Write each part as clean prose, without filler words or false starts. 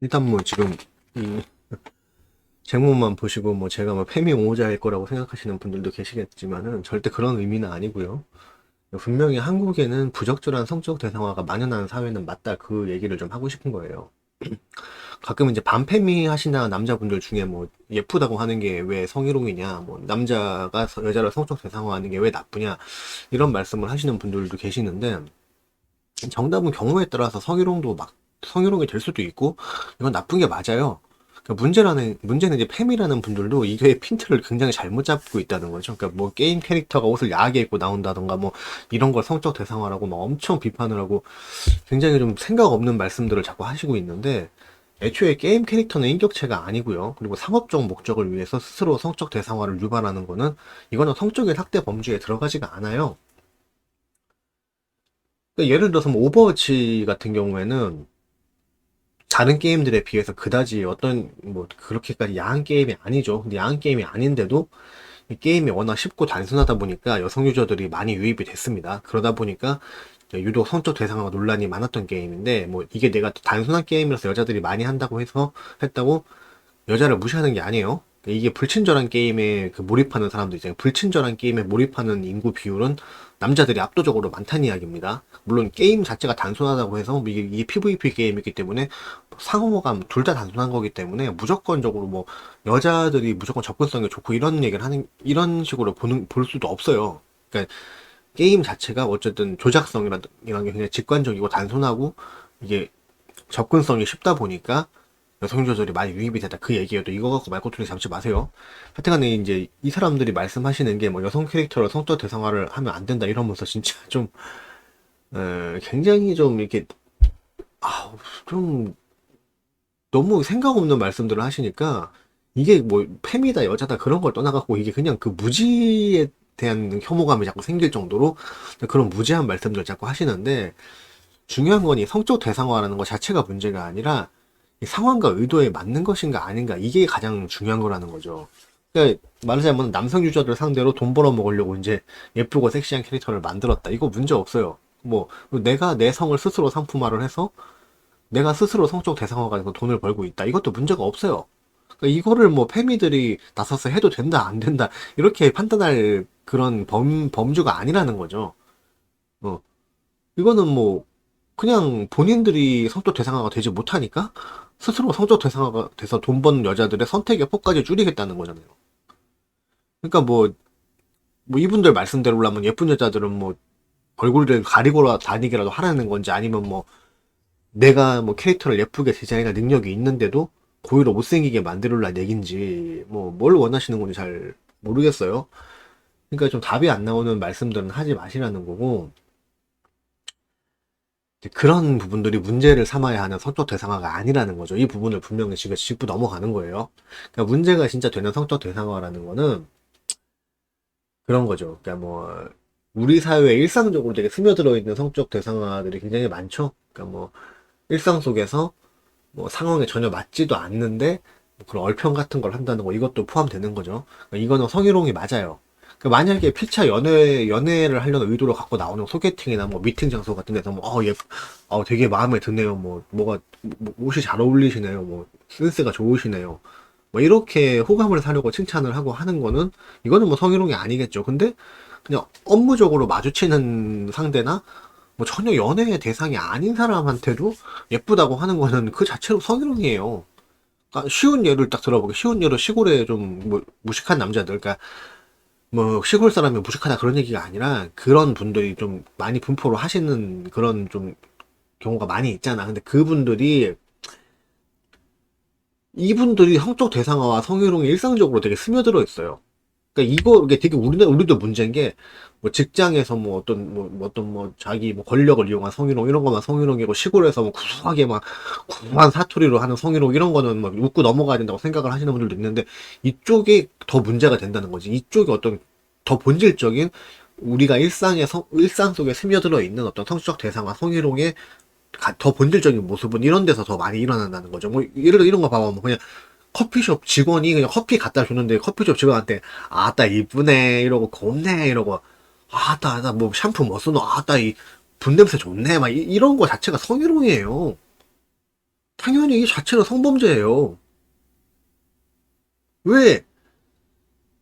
일단 뭐 지금 이 제목만 보시고 뭐 제가 뭐 페미 옹호자일 거라고 생각하시는 분들도 계시겠지만은 절대 그런 의미는 아니고요. 분명히 한국에는 부적절한 성적 대상화가 만연한 사회는 맞다, 그 얘기를 좀 하고 싶은 거예요. 가끔 이제 반페미 하시나 남자분들 중에 뭐 예쁘다고 하는 게 왜 성희롱이냐, 뭐 남자가 여자를 성적 대상화하는 게 왜 나쁘냐, 이런 말씀을 하시는 분들도 계시는데, 정답은 경우에 따라서 성희롱도 막 성희롱이 될 수도 있고 이건 나쁜 게 맞아요. 그러니까 문제는 이제 팸이라는 분들도 이게 핀트를 굉장히 잘못 잡고 있다는 거죠. 그러니까 뭐 게임 캐릭터가 옷을 야하게 입고 나온다던가 뭐 이런 걸 성적 대상화라고 막 엄청 비판을 하고 굉장히 좀 생각 없는 말씀들을 자꾸 하시고 있는데, 애초에 게임 캐릭터는 인격체가 아니고요. 그리고 상업적 목적을 위해서 스스로 성적 대상화를 유발하는 거는, 이거는 성적인 학대 범주에 들어가지가 않아요. 그러니까 예를 들어서 뭐 오버워치 같은 경우에는 다른 게임들에 비해서 그다지 어떤 뭐 그렇게까지 야한 게임이 아니죠. 근데 야한 게임이 아닌데도 이 게임이 워낙 쉽고 단순하다 보니까 여성 유저들이 많이 유입이 됐습니다. 그러다 보니까 유독 성적 대상화가 논란이 많았던 게임인데, 뭐 이게 내가 단순한 게임이라서 여자들이 많이 한다고 해서 했다고 여자를 무시하는 게 아니에요. 이게 불친절한 게임에 그 몰입하는 사람도 있잖아요. 불친절한 게임에 몰입하는 인구 비율은 남자들이 압도적으로 많다는 이야기입니다. 물론 게임 자체가 단순하다고 해서 이게 PVP 게임이기 때문에 상호감 둘 다 단순한 거기 때문에 무조건적으로 뭐 여자들이 무조건 접근성이 좋고 이런 얘기를 하는, 이런 식으로 볼 수도 없어요. 그러니까 게임 자체가 어쨌든 조작성이라는 게 그냥 직관적이고 단순하고 이게 접근성이 쉽다 보니까 여성 조절이 많이 유입이 됐다, 그 얘기여도 이거 갖고 말꼬투리 잡지 마세요. 하여튼간에 이제 이 사람들이 말씀하시는 게 뭐 여성 캐릭터를 성적 대상화를 하면 안 된다 이러면서 진짜 좀 굉장히 좀 이렇게 좀 너무 생각 없는 말씀들을 하시니까, 이게 뭐 페미다 여자다 그런 걸 떠나갖고 이게 그냥 그 무지에 대한 혐오감이 자꾸 생길 정도로 그런 무지한 말씀들 자꾸 하시는데, 중요한 건 이 성적 대상화라는 것 자체가 문제가 아니라 이 상황과 의도에 맞는 것인가 아닌가, 이게 가장 중요한 거라는 거죠. 그러니까 말하자면 남성 유저들 상대로 돈 벌어 먹으려고 이제 예쁘고 섹시한 캐릭터를 만들었다, 이거 문제 없어요. 뭐 내가 내 성을 스스로 상품화를 해서 내가 스스로 성적 대상화가 돼서 돈을 벌고 있다, 이것도 문제가 없어요. 그러니까 이거를 뭐 페미들이 나서서 해도 된다 안 된다 이렇게 판단할 그런 범주가 아니라는 거죠. 어. 이거는 뭐 그냥 본인들이 성적 대상화가 되지 못하니까 스스로 성적 대상화가 돼서 돈 버는 여자들의 선택의 폭까지 줄이겠다는 거잖아요. 그러니까 뭐 이분들 말씀대로라면 예쁜 여자들은 뭐 얼굴을 가리고 다니기라도 하라는 건지, 아니면 뭐 내가 뭐 캐릭터를 예쁘게 디자인할 능력이 있는데도 고의로 못생기게 만들려는 얘긴지, 뭐 뭘 원하시는 건지 잘 모르겠어요. 그러니까 좀 답이 안 나오는 말씀들은 하지 마시라는 거고, 그런 부분들이 문제를 삼아야 하는 성적 대상화가 아니라는 거죠. 이 부분을 분명히 지금 짚고 넘어가는 거예요. 그러니까 문제가 진짜 되는 성적 대상화라는 거는 그런 거죠. 그러니까 뭐 우리 사회에 일상적으로 되게 스며들어 있는 성적 대상화들이 굉장히 많죠. 그러니까 뭐 일상 속에서 뭐 상황에 전혀 맞지도 않는데 뭐 그런 얼평 같은 걸 한다는 거, 이것도 포함되는 거죠. 그러니까 이거는 성희롱이 맞아요. 그러니까 만약에 피차 연애를 하려는 의도로 갖고 나오는 소개팅이나 뭐 미팅 장소 같은 데서 뭐, 되게 마음에 드네요. 뭐 옷이 잘 어울리시네요. 뭐, 센스가 좋으시네요. 뭐, 이렇게 호감을 사려고 칭찬을 하고 하는 거는, 이거는 뭐 성희롱이 아니겠죠. 근데, 그냥 업무적으로 마주치는 상대나, 뭐 전혀 연애의 대상이 아닌 사람한테도 예쁘다고 하는 거는 그 자체로 성희롱이에요. 그러니까 쉬운 예를 딱 들어보게, 쉬운 예로 시골에 좀 뭐 무식한 남자들, 그러니까 뭐 시골 사람이 무식하다 그런 얘기가 아니라 그런 분들이 좀 많이 분포를 하시는 그런 좀 경우가 많이 있잖아. 근데 그분들이, 이분들이 성적 대상화와 성희롱이 일상적으로 되게 스며들어 있어요. 그러니까 이게 되게 우리도 문제인 게, 뭐 직장에서 뭐 어떤 뭐 자기 뭐 권력을 이용한 성희롱 이런 거만 성희롱이고, 시골에서 뭐 구수하게 막 구수한 사투리로 하는 성희롱 이런 거는 막 웃고 넘어가야 된다고 생각을 하시는 분들도 있는데, 이쪽이 더 문제가 된다는 거지. 이쪽이 어떤 더 본질적인, 우리가 일상 속에 스며들어 있는 어떤 성적 대상화 성희롱의 더 본질적인 모습은 이런 데서 더 많이 일어난다는 거죠. 뭐 예를 들어 이런 거 봐봐. 뭐 그냥 커피숍 직원이 그냥 커피 갖다 주는데, 커피숍 직원한테 아따 이쁘네 이러고, 곱네 이러고, 아따 나 뭐 샴푸 뭐 쓰노, 아따 이 분냄새 좋네 막 이런 거 자체가 성희롱이에요. 당연히 이 자체로 성범죄예요. 왜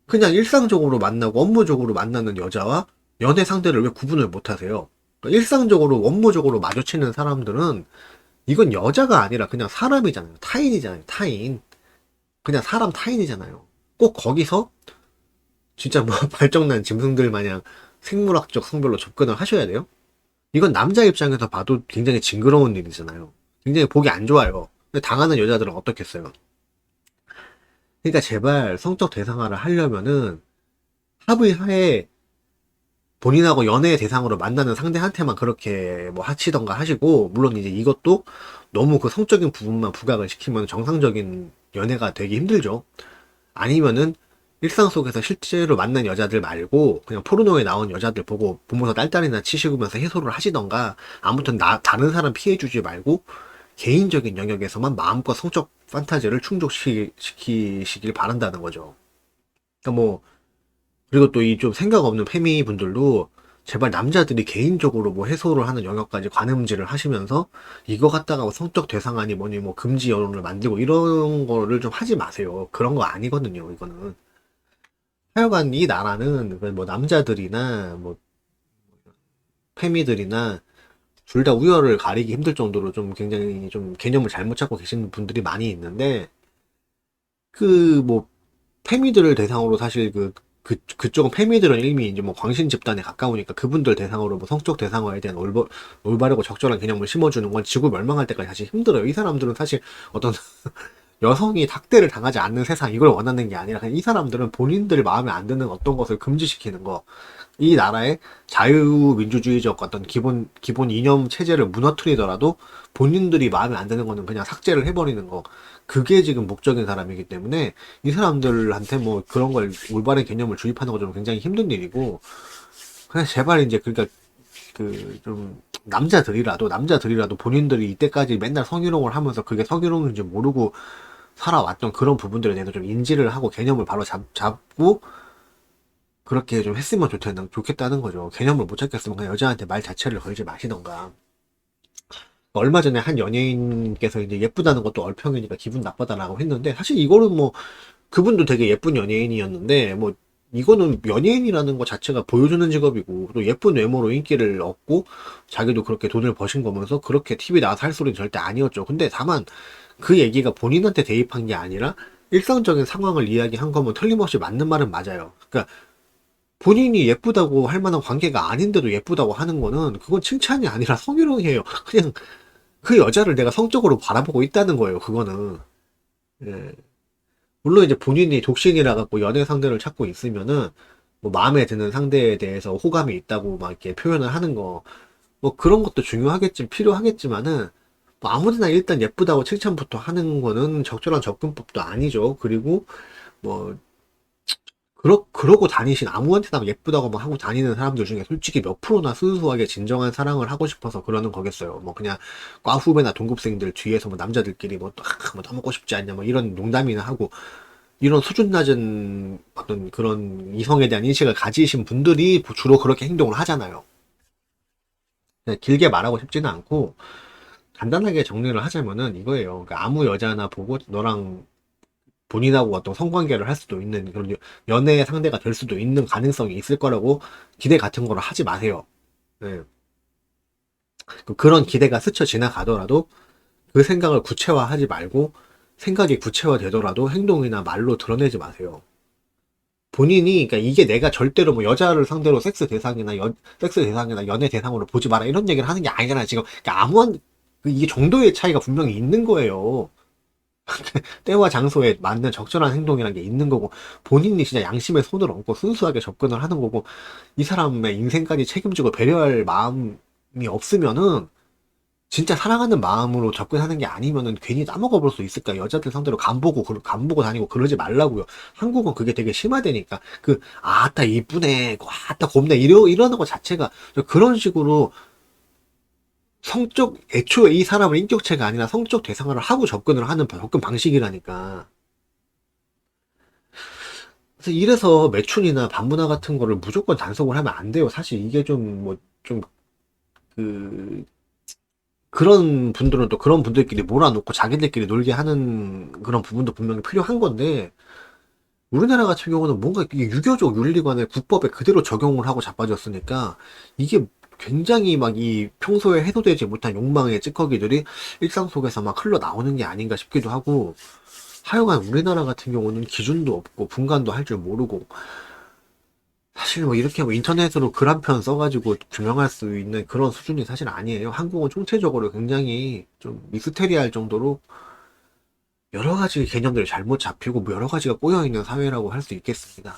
그냥 일상적으로 만나고 업무적으로 만나는 여자와 연애 상대를 왜 구분을 못 하세요? 그러니까 일상적으로 업무적으로 마주치는 사람들은 이건 여자가 아니라 그냥 사람이잖아요. 타인이잖아요. 타인. 그냥 사람 타인이잖아요. 꼭 거기서 진짜 뭐 발정난 짐승들 마냥 생물학적 성별로 접근을 하셔야 돼요? 이건 남자 입장에서 봐도 굉장히 징그러운 일이잖아요. 굉장히 보기 안 좋아요. 근데 당하는 여자들은 어떻겠어요? 그러니까 제발 성적 대상화를 하려면은 합의하에 본인하고 연애 대상으로 만나는 상대한테만 그렇게 뭐 하시던가 하시고, 물론 이제 이것도 너무 그 성적인 부분만 부각을 시키면 정상적인 연애가 되기 힘들죠. 아니면은 일상 속에서 실제로 만난 여자들 말고 그냥 포르노에 나온 여자들 보고 보면서 딸딸이나 치시면서 해소를 하시던가, 아무튼 다른 사람 피해주지 말고 개인적인 영역에서만 마음껏 성적 판타지를 충족시키시길 바란다는 거죠. 그러니까 뭐, 그리고 또 이 좀 생각 없는 페미 분들도 제발 남자들이 개인적으로 뭐 해소를 하는 영역까지 관음질을 하시면서 이거 갖다가 뭐 성적 대상아니 뭐니 뭐 금지 여론을 만들고 이런 거를 좀 하지 마세요. 그런 거 아니거든요, 이거는. 하여간 이 나라는 뭐 남자들이나 뭐 페미들이나 둘 다 우열을 가리기 힘들 정도로 좀 굉장히 좀 개념을 잘못 잡고 계시는 분들이 많이 있는데, 그 뭐 페미들을 대상으로 사실 그쪽은 페미들은 이미 이제 뭐 광신 집단에 가까우니까 그분들 대상으로 뭐 성적 대상화에 대한 올바르고 적절한 개념을 심어주는 건 지구 멸망할 때까지 사실 힘들어요. 이 사람들은 사실 어떤 여성이 학대를 당하지 않는 세상, 이걸 원하는 게 아니라 그냥 이 사람들은 본인들 마음에 안 드는 어떤 것을 금지시키는 거, 이 나라의 자유민주주의적 어떤 기본 이념 체제를 무너뜨리더라도 본인들이 마음에 안 드는 거는 그냥 삭제를 해버리는 거, 그게 지금 목적인 사람이기 때문에 이 사람들한테 뭐 그런 걸 올바른 개념을 주입하는 거 좀 굉장히 힘든 일이고, 그냥 제발 이제 그러니까 그 좀 남자들이라도 본인들이 이때까지 맨날 성희롱을 하면서 그게 성희롱인지 모르고 살아왔던 그런 부분들에 대해서 좀 인지를 하고 개념을 바로 잡고 그렇게 좀 했으면 좋겠다는 거죠. 개념을 못 잡겠으면 그냥 여자한테 말 자체를 걸지 마시던가. 얼마 전에 한 연예인께서 이제 예쁘다는 것도 얼평이니까 기분 나쁘다라고 했는데, 사실 이거는 뭐 그분도 되게 예쁜 연예인이었는데, 뭐 이거는 연예인이라는 것 자체가 보여주는 직업이고 또 예쁜 외모로 인기를 얻고 자기도 그렇게 돈을 버신 거면서 그렇게 TV 나와서 할 소리는 절대 아니었죠. 근데 다만 그 얘기가 본인한테 대입한 게 아니라 일상적인 상황을 이야기한 거면 틀림없이 맞는 말은 맞아요. 그러니까 본인이 예쁘다고 할 만한 관계가 아닌데도 예쁘다고 하는 거는 그건 칭찬이 아니라 성희롱이에요. 그냥 그 여자를 내가 성적으로 바라보고 있다는 거예요. 그거는. 예. 물론 이제 본인이 독신이라 갖고 연애 상대를 찾고 있으면은 뭐 마음에 드는 상대에 대해서 호감이 있다고 막 이렇게 표현을 하는 거, 뭐 그런 것도 필요하겠지만은 뭐 아무데나 일단 예쁘다고 칭찬부터 하는 거는 적절한 접근법도 아니죠. 그리고 뭐 그러고 다니신 아무한테나 예쁘다고 막 하고 다니는 사람들 중에 솔직히 몇 프로나 순수하게 진정한 사랑을 하고 싶어서 그러는 거겠어요. 뭐 그냥 과 후배나 동급생들 뒤에서 뭐 남자들끼리 뭐 떠먹고 싶지 않냐 뭐 이런 농담이나 하고, 이런 수준 낮은 어떤 그런 이성에 대한 인식을 가지신 분들이 주로 그렇게 행동을 하잖아요. 그냥 길게 말하고 싶지는 않고 간단하게 정리를 하자면은 이거예요. 그러니까 아무 여자나 보고 너랑 본인하고 어떤 성관계를 할 수도 있는 그런 연애 상대가 될 수도 있는 가능성이 있을 거라고 기대 같은 거를 하지 마세요. 네. 그런 기대가 스쳐 지나가더라도 그 생각을 구체화하지 말고, 생각이 구체화되더라도 행동이나 말로 드러내지 마세요. 본인이, 그러니까 이게 내가 절대로 뭐 여자를 상대로 섹스 대상이나 연애 대상으로 보지 마라 이런 얘기를 하는 게 아니잖아요. 지금 그러니까 이게 정도의 차이가 분명히 있는 거예요. 때와 장소에 맞는 적절한 행동이라는 게 있는 거고, 본인이 진짜 양심의 손을 얹고 순수하게 접근을 하는 거고, 이 사람의 인생까지 책임지고 배려할 마음이 없으면은 진짜 사랑하는 마음으로 접근하는 게 아니면은 괜히 따먹어 볼 수 있을까? 여자들 상대로 간 보고 다니고 그러지 말라고요. 한국은 그게 되게 심하다니까. 아따 이쁘네, 아따 곱네, 이러는 것 자체가 그런 식으로 애초에 이 사람을 인격체가 아니라 성적 대상화를 하고 접근을 하는 접근 방식이라니까. 그래서 이래서 매춘이나 반문화 같은 거를 무조건 단속을 하면 안 돼요. 사실 이게 좀 뭐, 좀, 그, 그런 분들은 또 그런 분들끼리 몰아놓고 자기들끼리 놀게 하는 그런 부분도 분명히 필요한 건데, 우리나라 같은 경우는 뭔가 이 유교적 윤리관을 국법에 그대로 적용을 하고 자빠졌으니까, 이게 굉장히 막 이 평소에 해소되지 못한 욕망의 찌꺼기들이 일상 속에서 막 흘러나오는 게 아닌가 싶기도 하고, 하여간 우리나라 같은 경우는 기준도 없고 분간도 할 줄 모르고, 사실 뭐 이렇게 뭐 인터넷으로 글 한 편 써가지고 규명할 수 있는 그런 수준이 사실 아니에요. 한국은 총체적으로 굉장히 좀 미스테리할 정도로 여러 가지 개념들이 잘못 잡히고 뭐 여러 가지가 꼬여 있는 사회라고 할 수 있겠습니다.